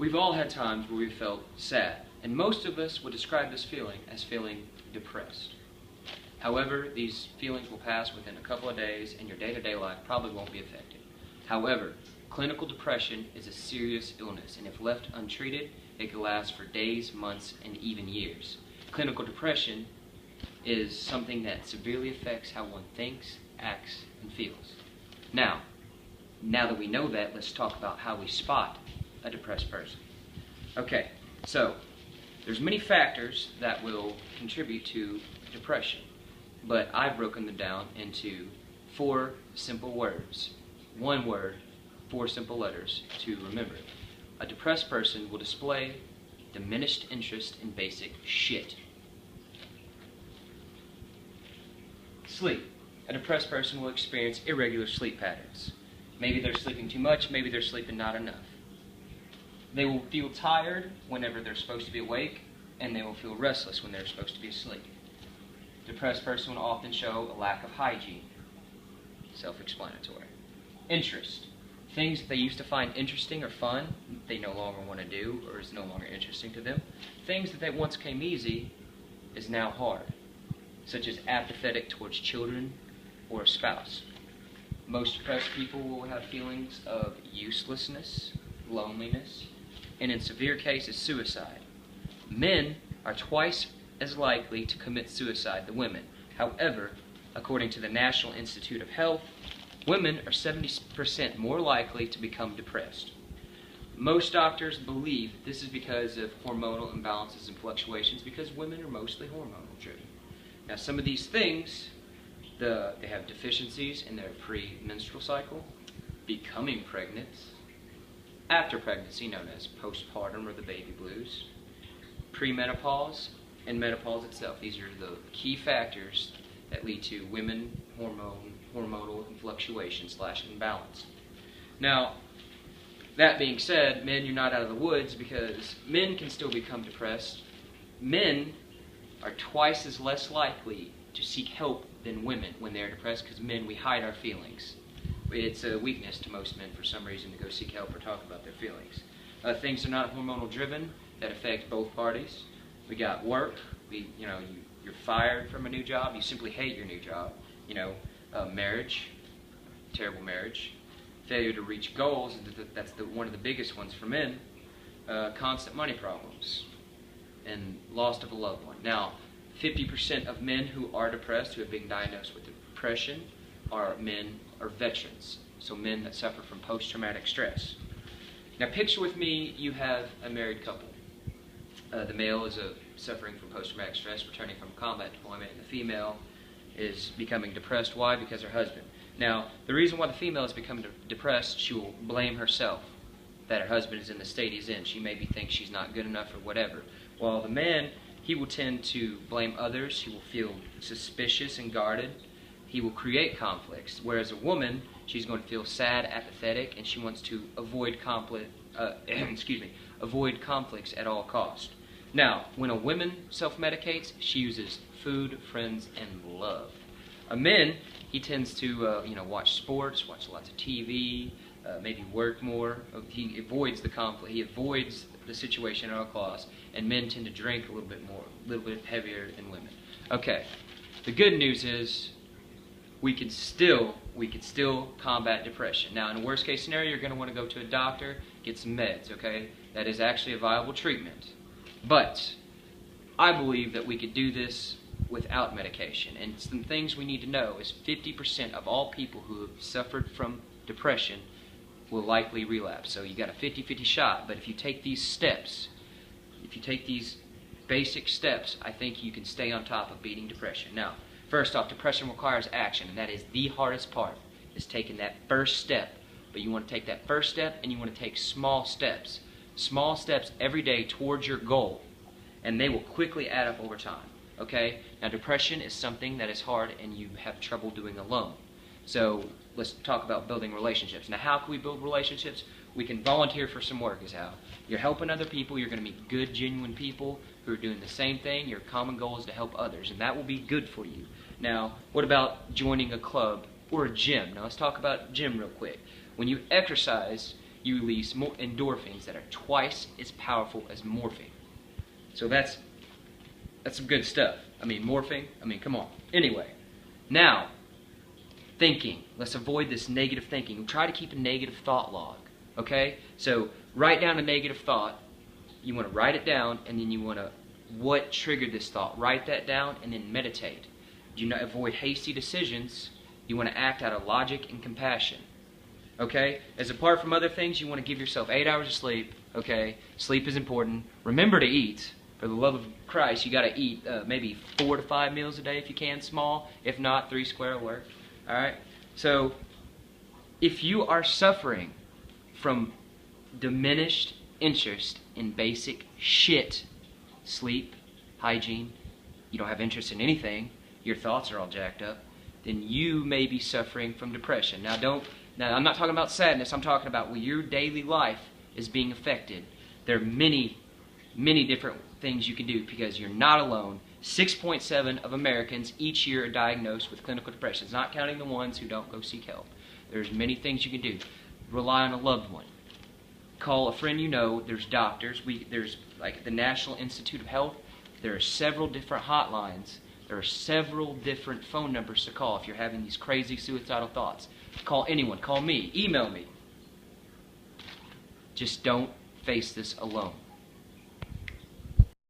We've all had times where we felt sad, and most of us would describe this feeling as feeling depressed. However, these feelings will pass within a couple of days, and your day-to-day life probably won't be affected. However, clinical depression is a serious illness, and if left untreated, it can last for days, months, and even years. Clinical depression is something that severely affects how one thinks, acts, and feels. Now that we know that, let's talk about how we spot a depressed person. Okay, so there's many factors that will contribute to depression, but I've broken them down into 4 simple words. 1 word, 4 simple letters to remember. A depressed person will display diminished interest in basic shit. Sleep. A depressed person will experience irregular sleep patterns. Maybe they're sleeping too much, maybe they're sleeping not enough. They will feel tired whenever they're supposed to be awake, and they will feel restless when they're supposed to be asleep. A depressed person will often show a lack of hygiene. Self-explanatory. Interest. Things that they used to find interesting or fun, they no longer want to do or is no longer interesting to them. Things that once came easy is now hard, such as apathetic towards children or a spouse. Most depressed people will have feelings of uselessness, loneliness, and in severe cases, suicide. Men are twice as likely to commit suicide than women. However, according to the National Institute of Health, women are 70% more likely to become depressed. Most doctors believe this is because of hormonal imbalances and fluctuations, because women are mostly hormonal driven. Now, some of these things, they have deficiencies in their premenstrual cycle, becoming pregnant, after pregnancy known as postpartum or the baby blues, premenopause, and menopause itself. These are the key factors that lead to women hormonal fluctuation / imbalance. Now, that being said, men, you're not out of the woods, because men can still become depressed. Men are twice as less likely to seek help than women when they're depressed, because men, we hide our feelings. It's a weakness to most men for some reason to go seek help or talk about their feelings. Things are not hormonal driven that affect both parties. We got work. You're fired from a new job. You simply hate your new job. Marriage, terrible marriage, failure to reach goals. That's one of the biggest ones for men. Constant money problems, and loss of a loved one. Now, 50% of men who are depressed, who have been diagnosed with depression, are veterans, so men that suffer from post-traumatic stress. Now, picture with me, you have a married couple. The male is suffering from post-traumatic stress, returning from combat deployment, and the female is becoming depressed. Why? Because her husband. Now, the reason why the female is becoming depressed, she will blame herself that her husband is in the state he's in. She maybe thinks she's not good enough or whatever. While the man, he will tend to blame others. He will feel suspicious and guarded. He will create conflicts. Whereas a woman, she's going to feel sad, apathetic, and she wants to avoid avoid conflicts at all costs. Now, when a woman self-medicates, she uses food, friends, and love. A man, he tends to watch sports, watch lots of TV, maybe work more. He avoids the conflict. He avoids the situation at all costs. And men tend to drink a little bit more, a little bit heavier than women. Okay, the good news is we could still combat depression. Now, in a worst case scenario, you're going to want to go to a doctor, get some meds, okay? That is actually a viable treatment. But I believe that we could do this without medication. And some things we need to know is 50% of all people who have suffered from depression will likely relapse. So you got a 50-50 shot, but if you take these steps, if you take these basic steps, I think you can stay on top of beating depression. Now, first off, depression requires action, and that is the hardest part, is taking that first step. But you want to take that first step, and you want to take small steps. Small steps every day towards your goal, and they will quickly add up over time. Okay? Now, depression is something that is hard and you have trouble doing alone. So let's talk about building relationships. Now, how can we build relationships? We can volunteer for some work is how. You're helping other people. You're going to meet good, genuine people who are doing the same thing. Your common goal is to help others, and that will be good for you. Now, what about joining a club or a gym? Now, let's talk about gym real quick. When you exercise, you release more endorphins that are twice as powerful as morphine. So that's some good stuff. I mean, morphine, come on. Anyway, now, thinking. Let's avoid this negative thinking. Try to keep a negative thought log, okay? So write down a negative thought. You want to write it down, and then you want to, what triggered this thought? Write that down, and then meditate. Do not avoid hasty decisions. You want to act out of logic and compassion, okay? As apart from other things, you want to give yourself 8 hours of sleep, okay? Sleep is important. Remember to eat. For the love of Christ, you got to eat maybe 4 to 5 meals a day if you can, small. If not, 3 square will work. All right? So, if you are suffering from diminished interest in basic shit, sleep, hygiene, you don't have interest in anything, your thoughts are all jacked up, then you may be suffering from depression. Now, I'm not talking about sadness. I'm talking about when your daily life is being affected. There are many different things you can do because you're not alone. 6.7 of Americans each year are diagnosed with clinical depression. It's not counting the ones who don't go seek help. There's many things you can do. Rely on a loved one. Call a friend you know. There's doctors. There's like the National Institute of Health. There are several different hotlines. There are several different phone numbers to call if you're having these crazy suicidal thoughts. Call anyone. Call me. Email me. Just don't face this alone.